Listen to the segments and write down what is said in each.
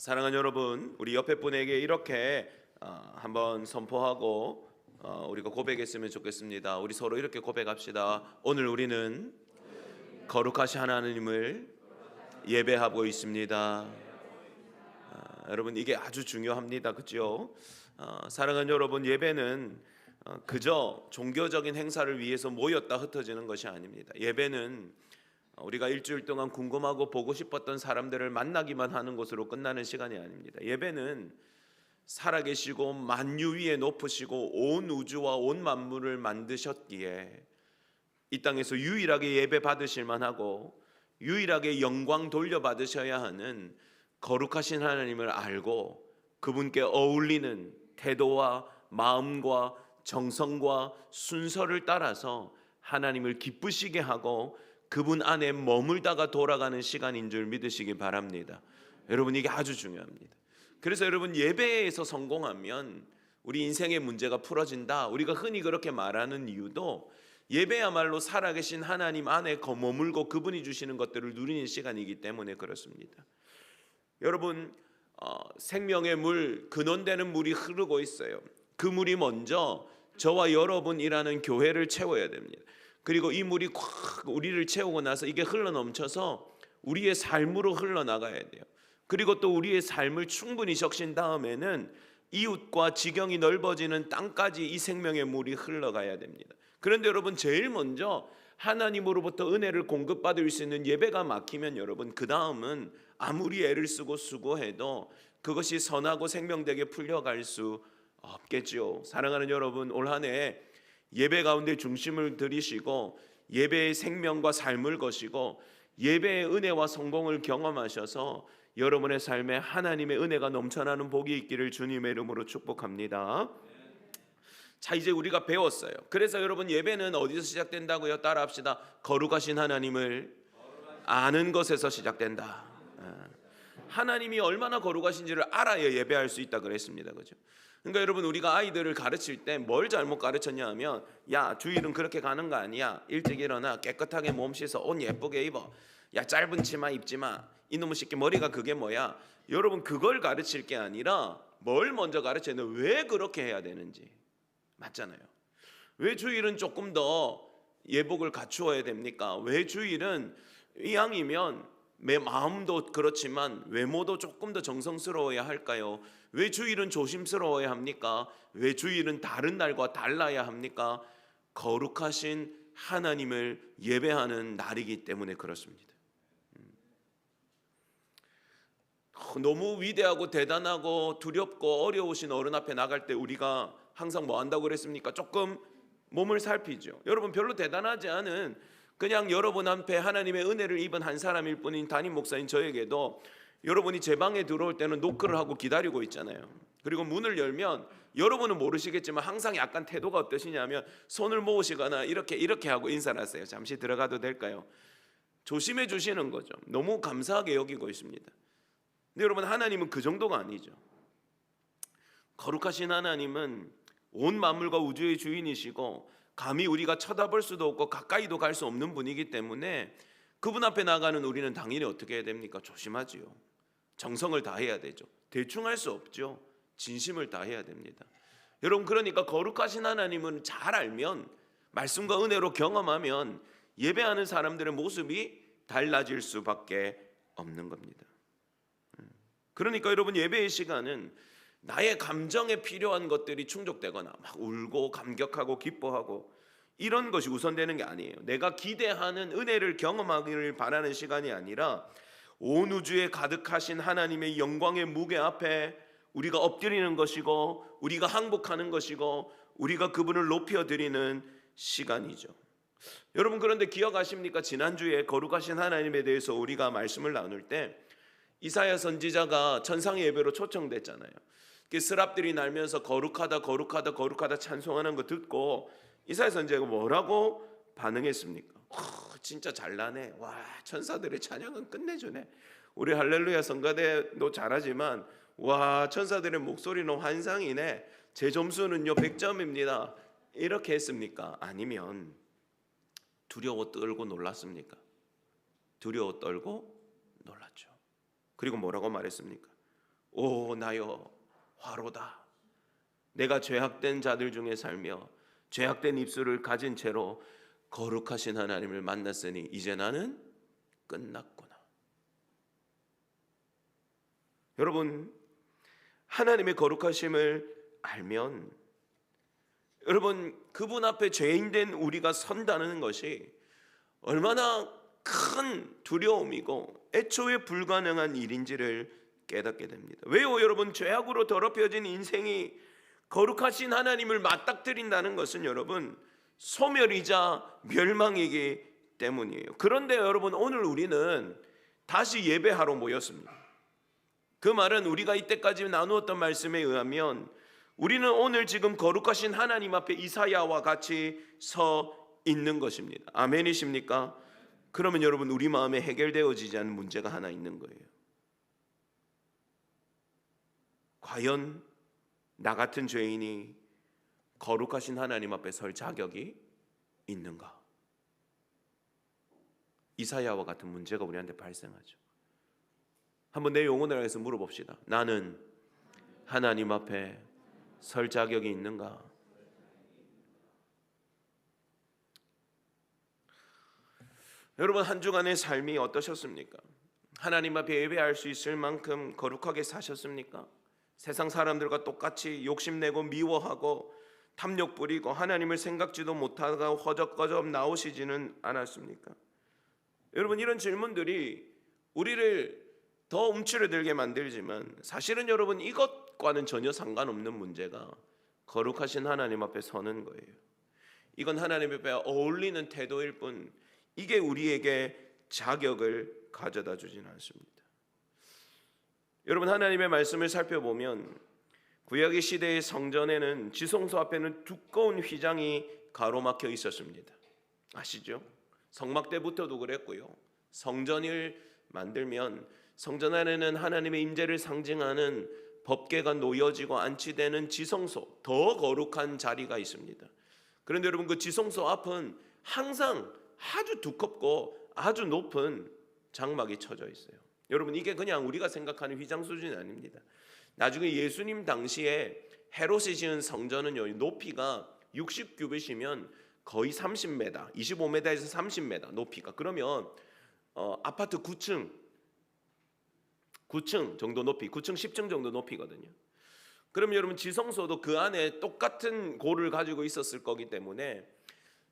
사랑하는 여러분, 우리 옆에 분에게 이렇게 한번 선포하고 우리가 고백했으면 좋겠습니다. 우리 서로 이렇게 고백합시다. 오늘 우리는 거룩하신 하나님을 예배하고 있습니다. 여러분, 이게 아주 중요합니다. 그죠? 사랑하는 여러분, 예배는 그저 종교적인 행사를 위해서 모였다 흩어지는 것이 아닙니다. 예배는 우리가 일주일 동안 궁금하고 보고 싶었던 사람들을 만나기만 하는 것으로 끝나는 시간이 아닙니다. 예배는 살아계시고 만유 위에 높으시고 온 우주와 온 만물을 만드셨기에 이 땅에서 유일하게 예배 받으실 만하고 유일하게 영광 돌려받으셔야 하는 거룩하신 하나님을 알고 그분께 어울리는 태도와 마음과 정성과 순서를 따라서 하나님을 기쁘시게 하고 그분 안에 머물다가 돌아가는 시간인 줄 믿으시기 바랍니다. 여러분, 이게 아주 중요합니다. 그래서 여러분, 예배에서 성공하면 우리 인생의 문제가 풀어진다, 우리가 흔히 그렇게 말하는 이유도 예배야말로 살아계신 하나님 안에 머물고 그분이 주시는 것들을 누리는 시간이기 때문에 그렇습니다. 여러분, 생명의 물, 근원되는 물이 흐르고 있어요. 그 물이 먼저 저와 여러분이라는 교회를 채워야 됩니다. 그리고 이 물이 콱 우리를 채우고 나서 이게 흘러넘쳐서 우리의 삶으로 흘러나가야 돼요. 그리고 또 우리의 삶을 충분히 적신 다음에는 이웃과 지경이 넓어지는 땅까지 이 생명의 물이 흘러가야 됩니다. 그런데 여러분, 제일 먼저 하나님으로부터 은혜를 공급받을 수 있는 예배가 막히면 여러분, 그 다음은 아무리 애를 쓰고 수고해도 그것이 선하고 생명되게 풀려갈 수 없겠죠. 사랑하는 여러분, 올 한 해 예배 가운데 중심을 들이시고 예배의 생명과 삶을 거시고 예배의 은혜와 성공을 경험하셔서 여러분의 삶에 하나님의 은혜가 넘쳐나는 복이 있기를 주님의 이름으로 축복합니다. 자, 이제 우리가 배웠어요. 그래서 여러분, 예배는 어디서 시작된다고요? 따라합시다. 거룩하신 하나님을 아는 것에서 시작된다. 하나님이 얼마나 거룩하신지를 알아야 예배할 수 있다 그랬습니다. 그죠? 그러니까 여러분, 우리가 아이들을 가르칠 때 뭘 잘못 가르쳤냐 하면, 야, 주일은 그렇게 가는 거 아니야. 일찍 일어나, 깨끗하게 몸 씻어, 옷 예쁘게 입어. 야, 짧은 치마 입지 마. 이놈의 새끼 머리가 그게 뭐야. 여러분, 그걸 가르칠 게 아니라 뭘 먼저 가르쳐야 되는, 왜 그렇게 해야 되는지. 맞잖아요. 왜 주일은 조금 더 예복을 갖추어야 됩니까? 왜 주일은 이왕이면 내 마음도 그렇지만 외모도 조금 더 정성스러워야 할까요? 왜 주일은 조심스러워야 합니까? 왜 주일은 다른 날과 달라야 합니까? 거룩하신 하나님을 예배하는 날이기 때문에 그렇습니다. 너무 위대하고 대단하고 두렵고 어려우신 어른 앞에 나갈 때 우리가 항상 뭐 한다고 그랬습니까? 조금 몸을 살피죠. 여러분, 별로 대단하지 않은 그냥 여러분 앞에 하나님의 은혜를 입은 한 사람일 뿐인 담임 목사인 저에게도 여러분이 제 방에 들어올 때는 노크를 하고 기다리고 있잖아요. 그리고 문을 열면 여러분은 모르시겠지만 항상 약간 태도가 어떠시냐면 손을 모으시거나 이렇게 하고 인사를 하세요. 잠시 들어가도 될까요? 조심해 주시는 거죠. 너무 감사하게 여기고 있습니다. 근데 여러분, 하나님은 그 정도가 아니죠. 거룩하신 하나님은 온 만물과 우주의 주인이시고 감히 우리가 쳐다볼 수도 없고 가까이도 갈 수 없는 분이기 때문에 그분 앞에 나가는 우리는 당연히 어떻게 해야 됩니까? 조심하지요. 정성을 다해야 되죠. 대충 할 수 없죠. 진심을 다해야 됩니다. 여러분, 그러니까 거룩하신 하나님은 잘 알면, 말씀과 은혜로 경험하면 예배하는 사람들의 모습이 달라질 수밖에 없는 겁니다. 그러니까 여러분, 예배의 시간은 나의 감정에 필요한 것들이 충족되거나 막 울고 감격하고 기뻐하고 이런 것이 우선되는 게 아니에요. 내가 기대하는 은혜를 경험하기를 바라는 시간이 아니라 온 우주에 가득하신 하나님의 영광의 무게 앞에 우리가 엎드리는 것이고 우리가 항복하는 것이고 우리가 그분을 높여드리는 시간이죠. 여러분, 그런데 기억하십니까? 지난주에 거룩하신 하나님에 대해서 우리가 말씀을 나눌 때 이사야 선지자가 천상의 예배로 초청됐잖아요. 스랍들이 날면서 거룩하다 거룩하다 거룩하다 찬송하는 거 듣고 이사야 선지자가 뭐라고 반응했습니까? 진짜 잘나네. 와, 천사들의 찬양은 끝내주네. 우리 할렐루야 성가대도 잘하지만 와, 천사들의 목소리는 환상이네. 제 점수는요 100점입니다. 이렇게 했습니까? 아니면 두려워 떨고 놀랐습니까? 두려워 떨고 놀랐죠. 그리고 뭐라고 말했습니까? 오 나여 화로다. 내가 죄악된 자들 중에 살며 죄악된 입술을 가진 채로 거룩하신 하나님을 만났으니 이제 나는 끝났구나. 여러분, 하나님의 거룩하심을 알면 여러분 그분 앞에 죄인된 우리가 선다는 것이 얼마나 큰 두려움이고 애초에 불가능한 일인지를 깨닫게 됩니다. 왜요? 여러분, 죄악으로 더럽혀진 인생이 거룩하신 하나님을 맞닥뜨린다는 것은 여러분 소멸이자 멸망이기 때문이에요. 그런데 여러분, 오늘 우리는 다시 예배하러 모였습니다. 그 말은 우리가 이때까지 나누었던 말씀에 의하면 우리는 오늘 지금 거룩하신 하나님 앞에 이사야와 같이 서 있는 것입니다. 아멘이십니까? 그러면 여러분, 우리 마음에 해결되어지지 않은 문제가 하나 있는 거예요. 과연 나 같은 죄인이 거룩하신 하나님 앞에 설 자격이 있는가? 이사야와 같은 문제가 우리한테 발생하죠. 한번 내 영혼을 향해서 물어봅시다. 나는 하나님 앞에 설 자격이 있는가? 여러분, 한 주간의 삶이 어떠셨습니까? 하나님 앞에 예배할 수 있을 만큼 거룩하게 사셨습니까? 세상 사람들과 똑같이 욕심내고 미워하고 탐욕 부리고 하나님을 생각지도 못하다가 허접거접 나오시지는 않았습니까? 여러분, 이런 질문들이 우리를 더 움츠러들게 만들지만 사실은 여러분 이것과는 전혀 상관없는 문제가 거룩하신 하나님 앞에 서는 거예요. 이건 하나님 앞에 어울리는 태도일 뿐 이게 우리에게 자격을 가져다 주지는 않습니다. 여러분, 하나님의 말씀을 살펴보면 구약의 시대의 성전에는 지성소 앞에는 두꺼운 휘장이 가로막혀 있었습니다. 아시죠? 성막 때부터도 그랬고요. 성전을 만들면 성전 안에는 하나님의 임재를 상징하는 법궤가 놓여지고 안치되는 지성소, 더 거룩한 자리가 있습니다. 그런데 여러분, 그 지성소 앞은 항상 아주 두껍고 아주 높은 장막이 쳐져 있어요. 여러분, 이게 그냥 우리가 생각하는 휘장 수준이 아닙니다. 나중에 예수님 당시에 헤롯이 지은 성전은요, 높이가 60규빗이면 거의 30m, 25m에서 30m 높이가. 그러면 아파트 9층 정도 높이, 9층 10층 정도 높이거든요. 그럼 여러분, 지성소도 그 안에 똑같은 고를 가지고 있었을 거기 때문에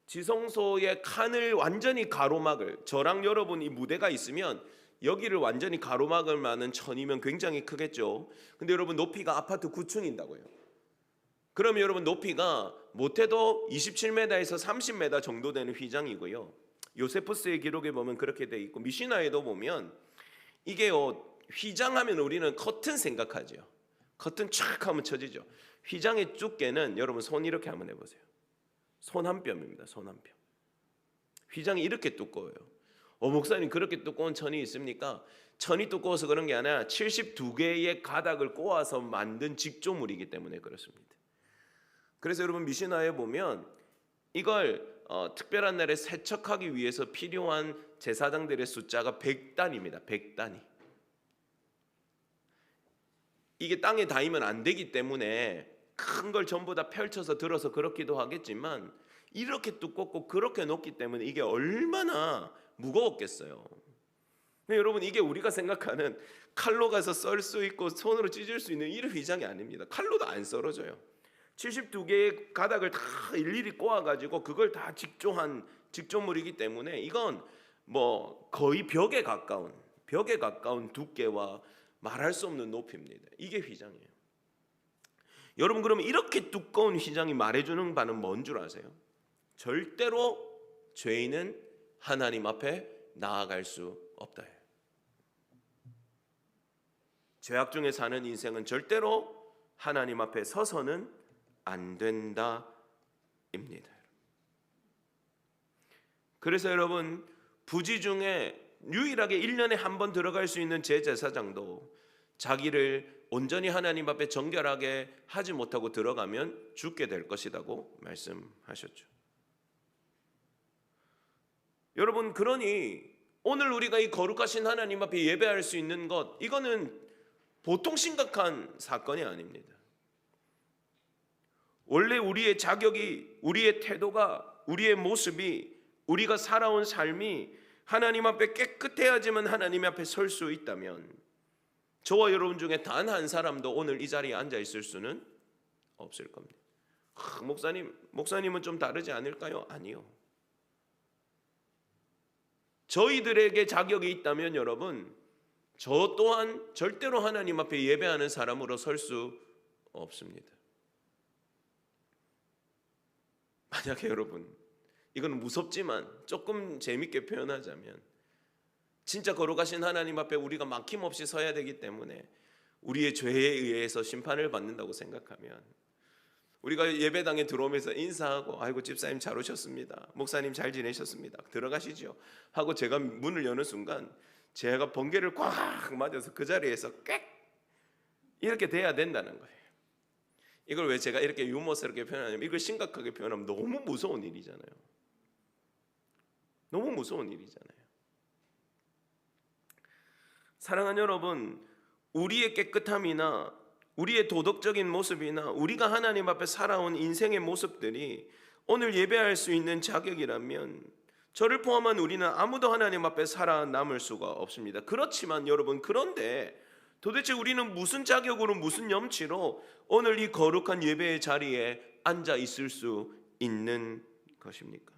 지성소의 칸을 완전히 가로막을, 저랑 여러분 이 무대가 있으면 여기를 완전히 가로막을 만한 천이면 굉장히 크겠죠. 근데 여러분, 높이가 아파트 9층인다고요. 그러면 여러분, 높이가 못해도 27m에서 30m 정도 되는 휘장이고요. 요세푸스의 기록에 보면 그렇게 돼 있고, 미시나에도 보면 이게요, 휘장하면 우리는 커튼 생각하죠. 커튼 촥 하면 쳐지죠. 휘장의 두께는 여러분 손 이렇게 한번 해보세요. 손 한 뼘입니다. 손 한 뼘. 휘장이 이렇게 두꺼워요. 목사님, 그렇게 두꺼운 천이 있습니까? 천이 두꺼워서 그런 게 아니라 72개의 가닥을 꼬아서 만든 직조물이기 때문에 그렇습니다. 그래서 여러분, 미시나에 보면 이걸 특별한 날에 세척하기 위해서 필요한 제사장들의 숫자가 100단입니다. 100단이. 이게 땅에 닿으면 안 되기 때문에 큰 걸 전부 다 펼쳐서 들어서 그렇기도 하겠지만 이렇게 두껍고 그렇게 높기 때문에 이게 얼마나 무거웠겠어요. 근데 여러분, 이게 우리가 생각하는 칼로 가서 썰 수 있고 손으로 찢을 수 있는 이런 휘장이 아닙니다. 칼로도 안 썰어져요. 72개의 가닥을 다 일일이 꼬아가지고 그걸 다 직조한 직조물이기 때문에 이건 뭐 거의 벽에 가까운 두께와 말할 수 없는 높이입니다. 이게 휘장이에요. 여러분, 그러면 이렇게 두꺼운 휘장이 말해주는 바는 뭔 줄 아세요? 절대로 죄인은 하나님 앞에 나아갈 수 없다. 죄악 중에 사는 인생은 절대로 하나님 앞에 서서는 안 된다입니다. 그래서 여러분, 부지 중에 유일하게 1년에 한 번 들어갈 수 있는 제제사장도 자기를 온전히 하나님 앞에 정결하게 하지 못하고 들어가면 죽게 될 것이라고 말씀하셨죠. 여러분, 그러니 오늘 우리가 이 거룩하신 하나님 앞에 예배할 수 있는 것, 이거는 보통 심각한 사건이 아닙니다. 원래 우리의 자격이, 우리의 태도가, 우리의 모습이, 우리가 살아온 삶이 하나님 앞에 깨끗해야지만 하나님 앞에 설 수 있다면 저와 여러분 중에 단 한 사람도 오늘 이 자리에 앉아 있을 수는 없을 겁니다. 목사님은 좀 다르지 않을까요? 아니요. 저희들에게 자격이 있다면 여러분, 저 또한 절대로 하나님 앞에 예배하는 사람으로 설 수 없습니다. 만약에 여러분, 이건 무섭지만 조금 재밌게 표현하자면 진짜 거룩하신 하나님 앞에 우리가 막힘없이 서야 되기 때문에 우리의 죄에 의해서 심판을 받는다고 생각하면 우리가 예배당에 들어오면서 인사하고 아이고 집사님 잘 오셨습니다, 목사님 잘 지내셨습니다, 들어가시죠 하고 제가 문을 여는 순간 제가 번개를 꽉 맞아서 그 자리에서 꽥 이렇게 돼야 된다는 거예요. 이걸 왜 제가 이렇게 유머스럽게 표현하냐면 이걸 심각하게 표현하면 너무 무서운 일이잖아요. 너무 무서운 일이잖아요. 사랑하는 여러분, 우리의 깨끗함이나 우리의 도덕적인 모습이나 우리가 하나님 앞에 살아온 인생의 모습들이 오늘 예배할 수 있는 자격이라면 저를 포함한 우리는 아무도 하나님 앞에 살아남을 수가 없습니다. 그렇지만 여러분, 그런데 도대체 우리는 무슨 자격으로 무슨 염치로 오늘 이 거룩한 예배의 자리에 앉아 있을 수 있는 것입니까?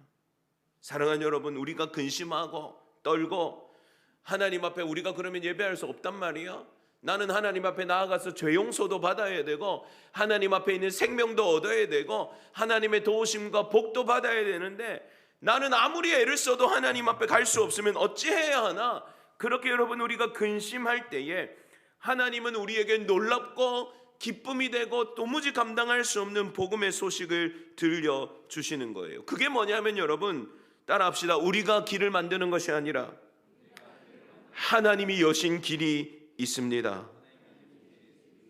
사랑하는 여러분, 우리가 근심하고 떨고 하나님 앞에 우리가 그러면 예배할 수 없단 말이야. 나는 하나님 앞에 나아가서 죄 용서도 받아야 되고 하나님 앞에 있는 생명도 얻어야 되고 하나님의 도우심과 복도 받아야 되는데 나는 아무리 애를 써도 하나님 앞에 갈 수 없으면 어찌해야 하나? 그렇게 여러분 우리가 근심할 때에 하나님은 우리에게 놀랍고 기쁨이 되고 도무지 감당할 수 없는 복음의 소식을 들려주시는 거예요. 그게 뭐냐면 여러분 따라합시다. 우리가 길을 만드는 것이 아니라 하나님이 여신 길이 있습니다.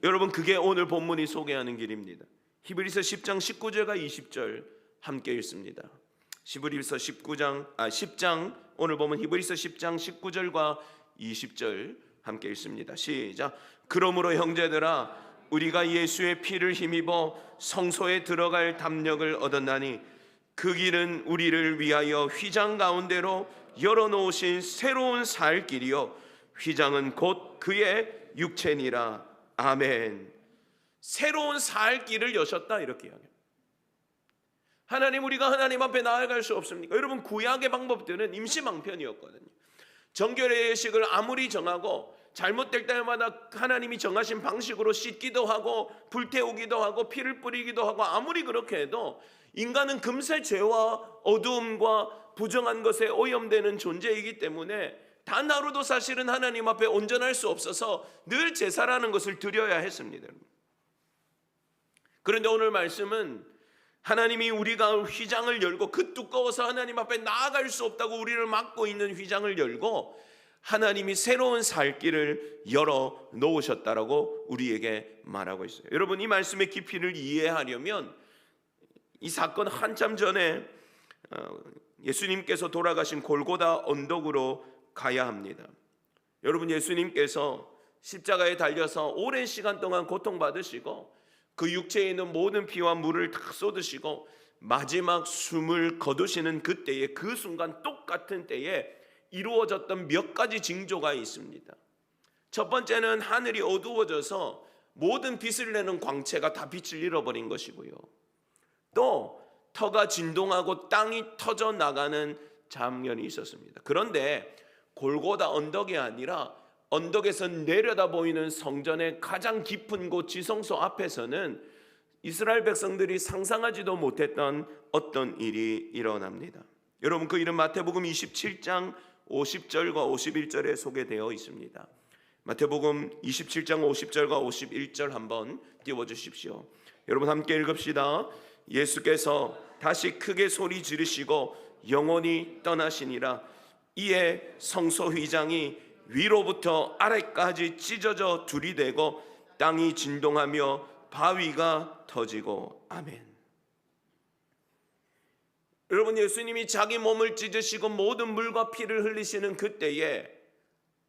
여러분, 그게 오늘 본문이 소개하는 길입니다. 히브리서 10장 19절과 20절 함께 읽습니다. 히브리서 10장 오늘 보면 히브리서 10장 19절과 20절 함께 읽습니다. 시작. 그러므로 형제들아, 우리가 예수의 피를 힘입어 성소에 들어갈 담력을 얻었나니 그 길은 우리를 위하여 휘장 가운데로 열어놓으신 새로운 살 길이요 휘장은 곧 그의 육체니라. 아멘. 새로운 살 길을 여셨다 이렇게 이야기합니다. 하나님, 우리가 하나님 앞에 나아갈 수 없습니까? 여러분, 구약의 방법들은 임시방편이었거든요. 정결의 예식을 아무리 정하고 잘못될 때마다 하나님이 정하신 방식으로 씻기도 하고 불태우기도 하고 피를 뿌리기도 하고 아무리 그렇게 해도 인간은 금세 죄와 어두움과 부정한 것에 오염되는 존재이기 때문에 단 하루도 사실은 하나님 앞에 온전할 수 없어서 늘 제사라는 것을 드려야 했습니다. 그런데 오늘 말씀은 하나님이 우리가 휘장을 열고 그 두꺼워서 하나님 앞에 나아갈 수 없다고 우리를 막고 있는 휘장을 열고 하나님이 새로운 살 길을 열어 놓으셨다라고 우리에게 말하고 있어요. 여러분, 이 말씀의 깊이를 이해하려면 이 사건 한참 전에 예수님께서 돌아가신 골고다 언덕으로 가야 합니다. 여러분, 예수님께서 십자가에 달려서 오랜 시간 동안 고통받으시고 그 육체에 있는 모든 피와 물을 다 쏟으시고 마지막 숨을 거두시는 그때에 그 순간 똑같은 때에 이루어졌던 몇 가지 징조가 있습니다. 첫 번째는 하늘이 어두워져서 모든 빛을 내는 광채가 다 빛을 잃어버린 것이고요. 또 터가 진동하고 땅이 터져 나가는 장면이 있었습니다. 그런데 골고다 언덕이 아니라 언덕에서 내려다 보이는 성전의 가장 깊은 곳 지성소 앞에서는 이스라엘 백성들이 상상하지도 못했던 어떤 일이 일어납니다. 여러분, 그 일은 마태복음 27장 50절과 51절에 소개되어 있습니다. 마태복음 27장 50절과 51절 한번 띄워주십시오. 여러분 함께 읽읍시다. 예수께서 다시 크게 소리 지르시고 영원히 떠나시니라. 이에 성소 휘장이 위로부터 아래까지 찢어져 둘이 되고 땅이 진동하며 바위가 터지고. 아멘. 여러분, 예수님이 자기 몸을 찢으시고 모든 물과 피를 흘리시는 그때에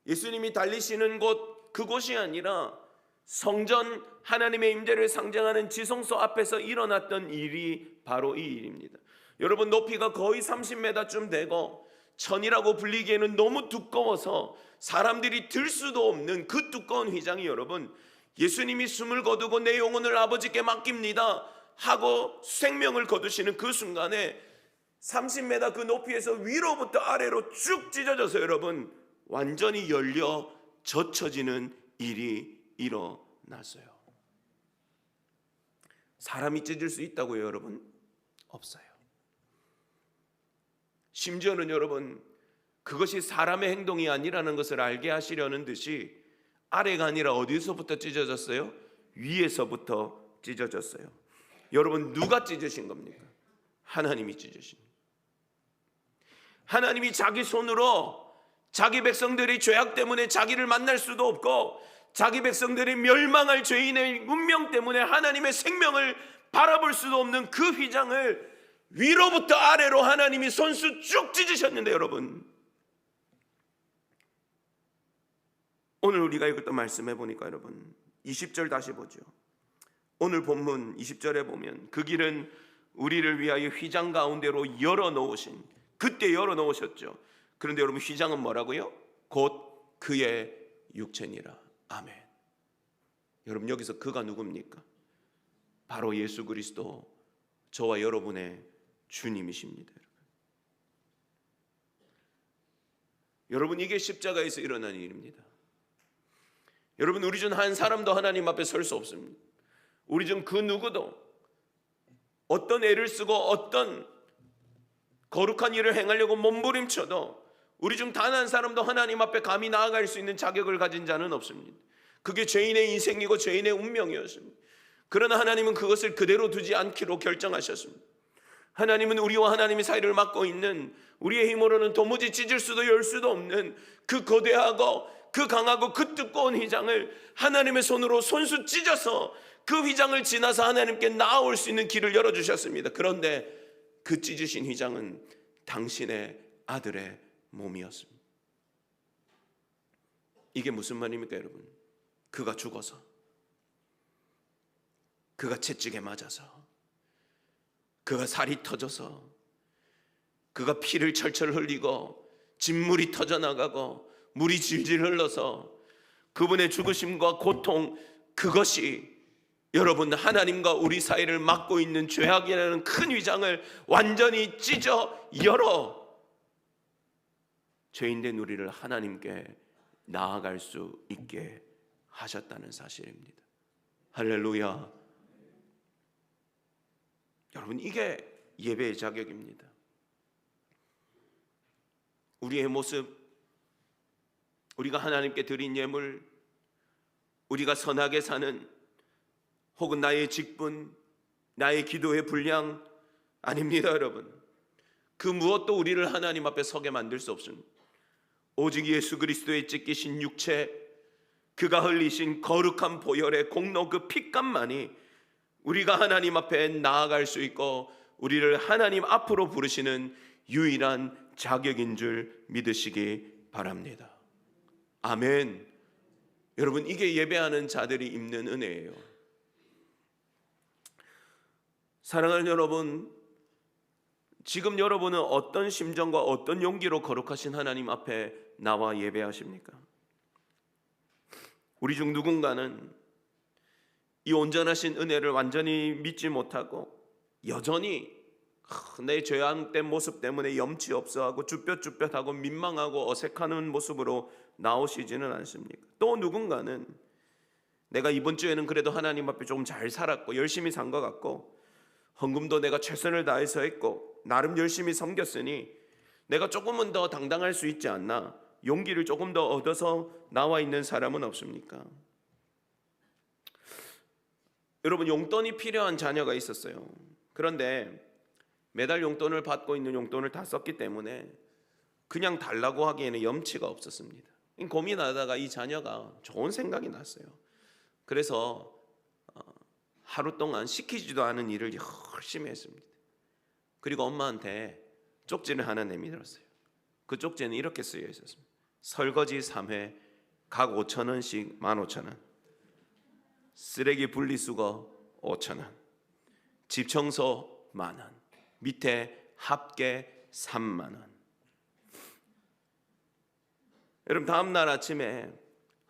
예수님이 달리시는 곳, 그곳이 아니라 성전 하나님의 임재를 상징하는 지성소 앞에서 일어났던 일이 바로 이 일입니다. 여러분, 높이가 거의 30m쯤 되고 천이라고 불리기에는 너무 두꺼워서 사람들이 들 수도 없는 그 두꺼운 휘장이, 여러분, 예수님이 숨을 거두고 내 영혼을 아버지께 맡깁니다 하고 생명을 거두시는 그 순간에 30m 그 높이에서 위로부터 아래로 쭉 찢어져서 여러분 완전히 열려 젖혀지는 일이 일어났어요. 사람이 찢을 수 있다고요, 여러분? 없어요. 심지어는 여러분, 그것이 사람의 행동이 아니라는 것을 알게 하시려는 듯이 아래가 아니라 어디서부터 찢어졌어요? 위에서부터 찢어졌어요. 여러분, 누가 찢으신 겁니까? 하나님이 찢으신 겁니다. 하나님이 자기 손으로 자기 백성들이 죄악 때문에 자기를 만날 수도 없고 자기 백성들이 멸망할 죄인의 운명 때문에 하나님의 생명을 바라볼 수도 없는 그 휘장을 위로부터 아래로 하나님이 손수 쭉 찢으셨는데, 여러분, 오늘 우리가 읽었던 말씀해 보니까 여러분 20절 다시 보죠. 오늘 본문 20절에 보면 그 길은 우리를 위하여 휘장 가운데로 열어놓으신, 그때 열어놓으셨죠. 그런데 여러분, 휘장은 뭐라고요? 곧 그의 육체니라. 아멘. 여러분, 여기서 그가 누굽니까? 바로 예수 그리스도, 저와 여러분의 주님이십니다. 여러분, 이게 십자가에서 일어난 일입니다. 여러분, 우리 중 한 사람도 하나님 앞에 설 수 없습니다. 우리 중 그 누구도 어떤 애를 쓰고 어떤 거룩한 일을 행하려고 몸부림쳐도 우리 중 단 한 사람도 하나님 앞에 감히 나아갈 수 있는 자격을 가진 자는 없습니다. 그게 죄인의 인생이고 죄인의 운명이었습니다. 그러나 하나님은 그것을 그대로 두지 않기로 결정하셨습니다. 하나님은 우리와 하나님의 사이를 막고 있는, 우리의 힘으로는 도무지 찢을 수도 열 수도 없는 그 거대하고 그 강하고 그 두꺼운 휘장을 하나님의 손으로 손수 찢어서 그 휘장을 지나서 하나님께 나아올 수 있는 길을 열어주셨습니다. 그런데 그 찢으신 휘장은 당신의 아들의 몸이었습니다. 이게 무슨 말입니까, 여러분? 그가 죽어서, 그가 채찍에 맞아서, 그가 살이 터져서, 그가 피를 철철 흘리고 진물이 터져나가고 물이 질질 흘러서 그분의 죽으심과 고통, 그것이 여러분 하나님과 우리 사이를 막고 있는 죄악이라는 큰 위장을 완전히 찢어 열어 죄인된 우리를 하나님께 나아갈 수 있게 하셨다는 사실입니다. 할렐루야. 여러분, 이게 예배의 자격입니다. 우리의 모습, 우리가 하나님께 드린 예물, 우리가 선하게 사는, 혹은 나의 직분, 나의 기도의 분량 아닙니다, 여러분. 그 무엇도 우리를 하나님 앞에 서게 만들 수 없습니다. 오직 예수 그리스도의 찢기신 육체, 그가 흘리신 거룩한 보혈의 공로, 그 피값만이 우리가 하나님 앞에 나아갈 수 있고 우리를 하나님 앞으로 부르시는 유일한 자격인 줄 믿으시기 바랍니다. 아멘. 여러분, 이게 예배하는 자들이 입는 은혜예요. 사랑하는 여러분, 지금 여러분은 어떤 심정과 어떤 용기로 거룩하신 하나님 앞에 나와 예배하십니까? 우리 중 누군가는 이 온전하신 은혜를 완전히 믿지 못하고 여전히 내 죄악된 모습 때문에 염치 없어하고 쭈뼛쭈뼛하고 민망하고 어색하는 모습으로 나오시지는 않습니까? 또 누군가는 내가 이번 주에는 그래도 하나님 앞에 조금 잘 살았고 열심히 산 것 같고 헌금도 내가 최선을 다해서 했고 나름 열심히 섬겼으니 내가 조금은 더 당당할 수 있지 않나, 용기를 조금 더 얻어서 나와 있는 사람은 없습니까? 여러분, 용돈이 필요한 자녀가 있었어요. 그런데 매달 용돈을 받고 있는 용돈을 다 썼기 때문에 그냥 달라고 하기에는 염치가 없었습니다. 고민하다가 이 자녀가 좋은 생각이 났어요. 그래서 하루 동안 시키지도 않은 일을 열심히 했습니다. 그리고 엄마한테 쪽지를 하나 내밀었어요. 그 쪽지는 이렇게 쓰여 있었습니다. 설거지 3회 각 5,000원씩 15,000원. 쓰레기 분리수거 5,000원, 집 청소 10,000원, 밑에 합계 30,000원. 여러분, 다음 날 아침에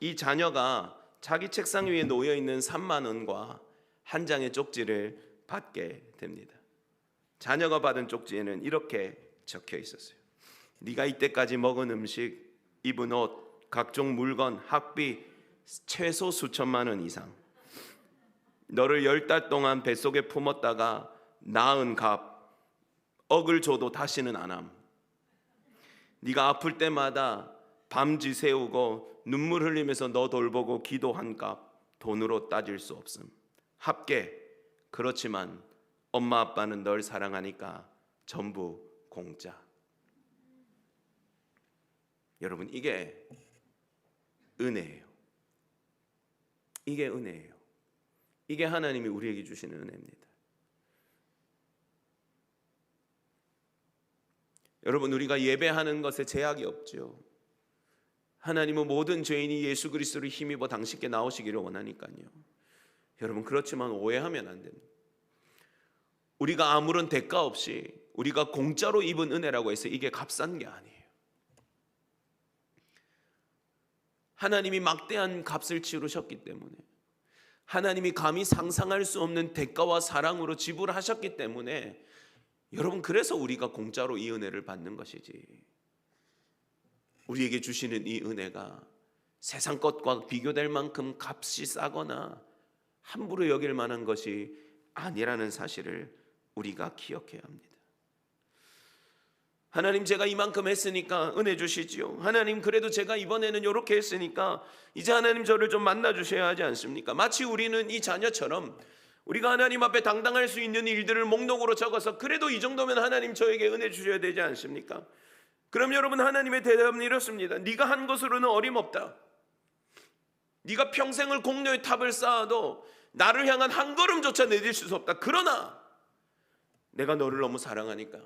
이 자녀가 자기 책상 위에 놓여 있는 30,000원과 한 장의 쪽지를 받게 됩니다. 자녀가 받은 쪽지에는 이렇게 적혀 있었어요. 네가 이때까지 먹은 음식, 입은 옷, 각종 물건, 학비 최소 수천만 원 이상, 너를 10달 동안 뱃속에 품었다가 낳은 값 억을 줘도 다시는 안 함. 네가 아플 때마다 밤 지새우고 눈물 흘리면서 너 돌보고 기도한 값 돈으로 따질 수 없음. 합계. 그렇지만 엄마 아빠는 널 사랑하니까 전부 공짜. 여러분, 이게 은혜예요. 이게 은혜예요. 이게 하나님이 우리에게 주시는 은혜입니다. 여러분, 우리가 예배하는 것에 제약이 없죠. 하나님은 모든 죄인이 예수 그리스도를 힘입어 당신께 나오시기를 원하니까요. 여러분, 그렇지만 오해하면 안 됩니다. 우리가 아무런 대가 없이 우리가 공짜로 입은 은혜라고 해서 이게 값싼 게 아니에요. 하나님이 막대한 값을 치르셨기 때문에, 하나님이 감히 상상할 수 없는 대가와 사랑으로 지불하셨기 때문에, 여러분, 그래서 우리가 공짜로 이 은혜를 받는 것이지, 우리에게 주시는 이 은혜가 세상 것과 비교될 만큼 값이 싸거나 함부로 여길 만한 것이 아니라는 사실을 우리가 기억해야 합니다. 하나님, 제가 이만큼 했으니까 은혜 주시지요. 하나님, 그래도 제가 이번에는 이렇게 했으니까 이제 하나님 저를 좀 만나 주셔야 하지 않습니까? 마치 우리는 이 자녀처럼 우리가 하나님 앞에 당당할 수 있는 일들을 목록으로 적어서 그래도 이 정도면 하나님 저에게 은혜 주셔야 되지 않습니까? 그럼 여러분, 하나님의 대답은 이렇습니다. 네가 한 것으로는 어림없다. 네가 평생을 공로의 탑을 쌓아도 나를 향한 한 걸음조차 내딜 수 없다. 그러나 내가 너를 너무 사랑하니까,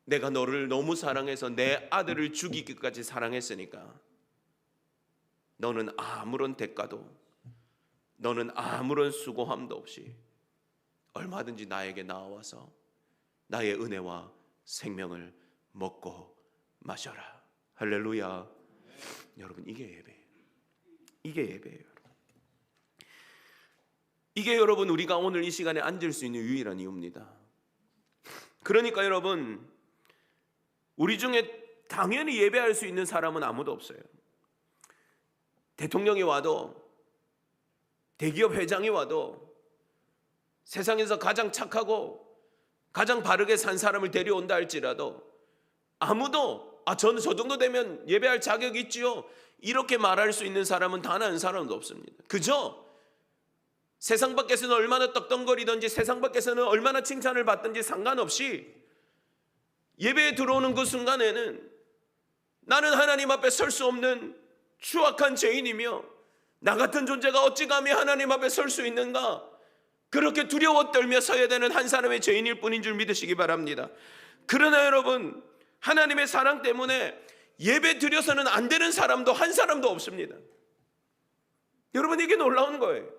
내가 너를 너무 사랑해서 내 아들을 죽이기까지 사랑했으니까, 너는 아무런 대가도, 너는 아무런 수고함도 없이 얼마든지 나에게 나와서 나의 은혜와 생명을 먹고 마셔라. 할렐루야. 여러분, 이게 예배예요. 이게 예배예요. 이게 여러분, 우리가 오늘 이 시간에 앉을 수 있는 유일한 이유입니다. 그러니까 여러분, 우리 중에 당연히 예배할 수 있는 사람은 아무도 없어요. 대통령이 와도, 대기업 회장이 와도, 세상에서 가장 착하고 가장 바르게 산 사람을 데려온다 할지라도 아무도 저는 저 정도 되면 예배할 자격이 있지요, 이렇게 말할 수 있는 사람은 단 한 사람도 없습니다. 그저 세상 밖에서는 얼마나 떡덩거리든지, 세상 밖에서는 얼마나 칭찬을 받든지 상관없이 예배에 들어오는 그 순간에는 나는 하나님 앞에 설 수 없는 추악한 죄인이며 나 같은 존재가 어찌 감히 하나님 앞에 설 수 있는가, 그렇게 두려워 떨며 서야 되는 한 사람의 죄인일 뿐인 줄 믿으시기 바랍니다. 그러나 여러분, 하나님의 사랑 때문에 예배 드려서는 안 되는 사람도 한 사람도 없습니다. 여러분, 이게 놀라운 거예요.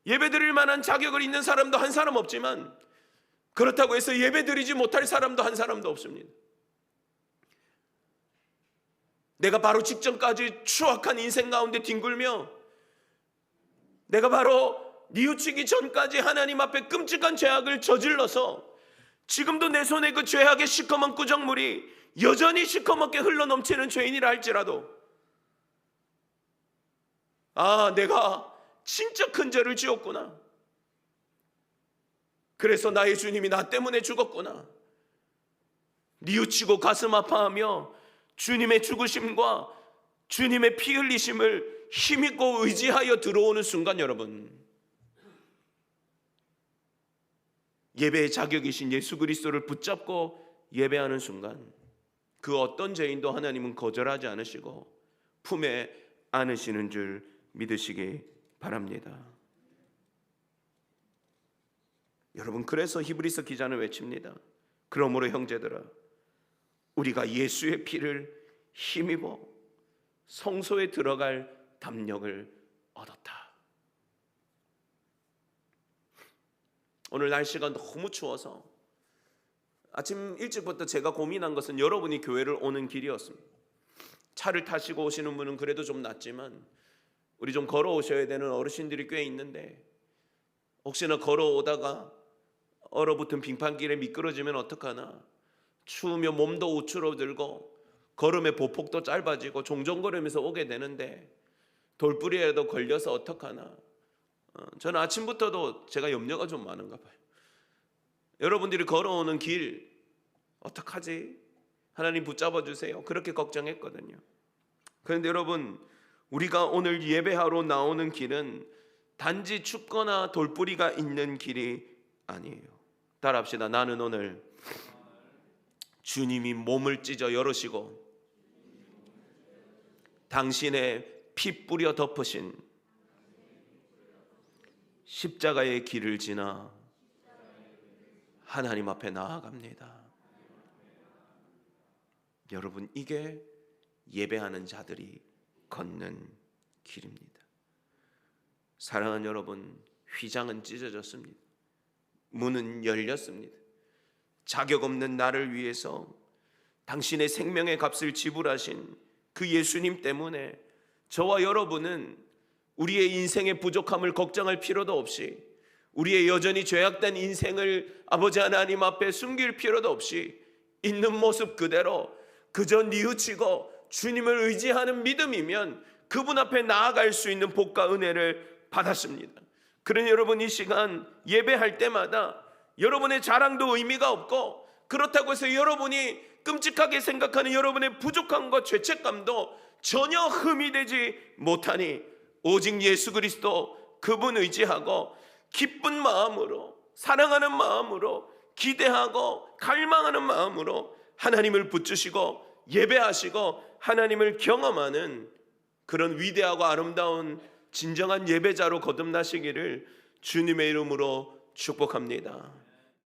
예배 드릴 만한 자격을 있는 사람도 한 사람 없지만, 그렇다고 해서 예배 드리지 못할 사람도 한 사람도 없습니다. 내가 바로 직전까지 추악한 인생 가운데 뒹굴며, 내가 바로 뉘우치기 전까지 하나님 앞에 끔찍한 죄악을 저질러서 지금도 내 손에 그 죄악의 시커먼 구정물이 여전히 시커멓게 흘러넘치는 죄인이라 할지라도, 내가 진짜 큰 죄를 지었구나, 그래서 나의 주님이 나 때문에 죽었구나, 뉘우치고 가슴 아파하며 주님의 죽으심과 주님의 피 흘리심을 힘있고 의지하여 들어오는 순간, 여러분, 예배의 자격이신 예수 그리스도를 붙잡고 예배하는 순간, 그 어떤 죄인도 하나님은 거절하지 않으시고 품에 안으시는 줄 믿으시기 바랍니다. 여러분, 그래서 히브리서 기자는 외칩니다. 그러므로 형제들아, 우리가 예수의 피를 힘입어 성소에 들어갈 담력을 오늘 날씨가 너무 추워서 아침 일찍부터 제가 고민한 것은 여러분이 교회를 오는 길이었습니다. 차를 타시고 오시는 분은 그래도 좀 낫지만 우리 좀 걸어오셔야 되는 어르신들이 꽤 있는데 혹시나 걸어오다가 얼어붙은 빙판길에 미끄러지면 어떡하나, 추우면 몸도 우추러들고 걸음의 보폭도 짧아지고 종종걸으면서 오게 되는데 돌부리에도 걸려서 어떡하나. 저는 아침부터도 제가 염려가 좀 많은가 봐요. 여러분들이 걸어오는 길 어떡하지? 하나님 붙잡아 주세요. 그렇게 걱정했거든요. 그런데 여러분, 우리가 오늘 예배하러 나오는 길은 단지 춥거나 돌뿌리가 있는 길이 아니에요. 따라합시다. 나는 오늘 주님이 몸을 찢어 열으시고 당신의 피 뿌려 덮으신 십자가의 길을 지나 하나님 앞에 나아갑니다. 여러분, 이게 예배하는 자들이 걷는 길입니다. 사랑하는 여러분, 휘장은 찢어졌습니다. 문은 열렸습니다. 자격 없는 나를 위해서 당신의 생명의 값을 지불하신 그 예수님 때문에 저와 여러분은 우리의 인생의 부족함을 걱정할 필요도 없이, 우리의 여전히 죄악된 인생을 아버지 하나님 앞에 숨길 필요도 없이 있는 모습 그대로 그저 뉘우치고 주님을 의지하는 믿음이면 그분 앞에 나아갈 수 있는 복과 은혜를 받았습니다. 그러니 여러분, 이 시간 예배할 때마다 여러분의 자랑도 의미가 없고, 그렇다고 해서 여러분이 끔찍하게 생각하는 여러분의 부족함과 죄책감도 전혀 흠이 되지 못하니 오직 예수 그리스도 그분 의지하고 기쁜 마음으로, 사랑하는 마음으로, 기대하고 갈망하는 마음으로 하나님을 붙드시고 예배하시고 하나님을 경험하는 그런 위대하고 아름다운 진정한 예배자로 거듭나시기를 주님의 이름으로 축복합니다.